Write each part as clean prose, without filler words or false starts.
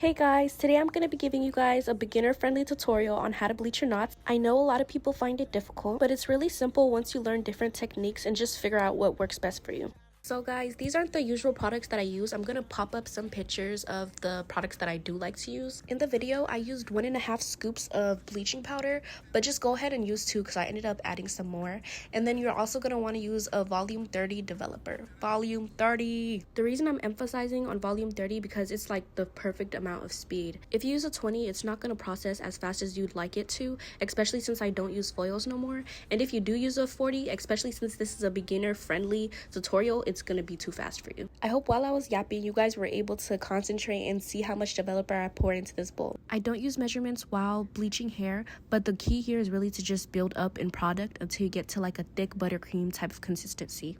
Hey guys, today I'm going to be giving you guys a beginner-friendly tutorial on how to bleach your knots. I know a lot of people find it difficult, but it's really simple once you learn different techniques and just figure out what works best for you. So guys, these aren't the usual products that I use. I'm going to pop up some pictures of the products that I do like to use. In the video, I used 1.5 scoops of bleaching powder, but just go ahead and use 2 because I ended up adding some more. And then you're also going to want to use a volume 30 developer. Volume 30! The reason I'm emphasizing on volume 30 because it's like the perfect amount of speed. If you use a 20, it's not going to process as fast as you'd like it to, especially since I don't use foils no more. And if you do use a 40, especially since this is a beginner-friendly tutorial, it's gonna be too fast for you. I hope while I was yapping, you guys were able to concentrate and see how much developer I pour into this bowl. I don't use measurements while bleaching hair, but the key here is really to just build up in product until you get to like a thick buttercream type of consistency.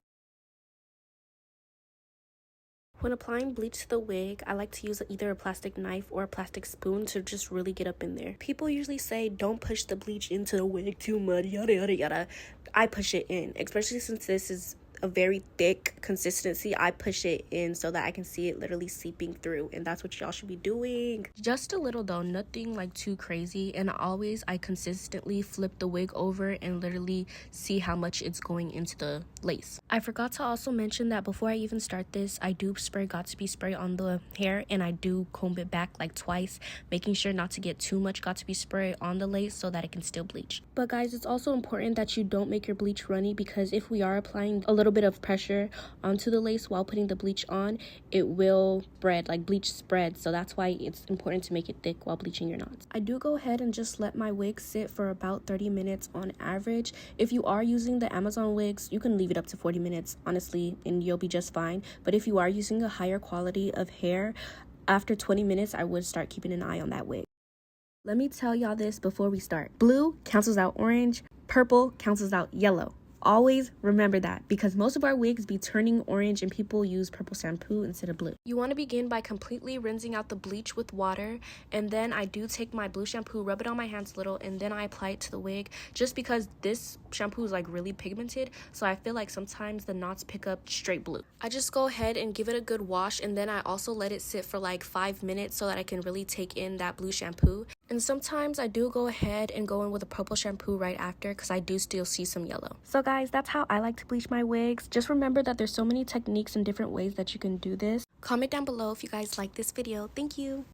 When applying bleach to the wig, I like to use either a plastic knife or a plastic spoon to just really get up in there. People usually say don't push the bleach into the wig too much, yada yada yada. I push it in, especially since this is a very thick consistency. I push it in so that I can see it literally seeping through, and that's what y'all should be doing. Just a little though, nothing like too crazy. And I consistently flip the wig over and literally see how much it's going into the lace. I forgot to also mention that before I even start this, I do spray Got2b spray on the hair, and I do comb it back like twice, making sure not to get too much Got2b spray on the lace so that it can still bleach. But guys, it's also important that you don't make your bleach runny, because if we are applying a little bit of pressure onto the lace while putting the bleach on, it will spread, like bleach spreads. So that's why it's important to make it thick while bleaching your knots. I do go ahead and just let my wig sit for about 30 minutes on average. If you are using the Amazon wigs, you can leave it up to 40 minutes, honestly, and you'll be just fine. But if you are using a higher quality of hair, after 20 minutes, I would start keeping an eye on that wig. Let me tell y'all this before we start. Blue cancels out orange, purple cancels out yellow. Always remember that, because most of our wigs be turning orange and people use purple shampoo instead of blue. You want to begin by completely rinsing out the bleach with water, and then I do take my blue shampoo, rub it on my hands a little, and then I apply it to the wig, just because this shampoo is like really pigmented, so I feel like sometimes the knots pick up straight blue. I just go ahead and give it a good wash, and then I also let it sit for like 5 minutes so that I can really take in that blue shampoo. And sometimes I do go ahead and go in with a purple shampoo right after, because I do still see some yellow. So guys, that's how I like to bleach my wigs. Just remember that there's so many techniques and different ways that you can do this. Comment down below if you guys like this video. Thank you.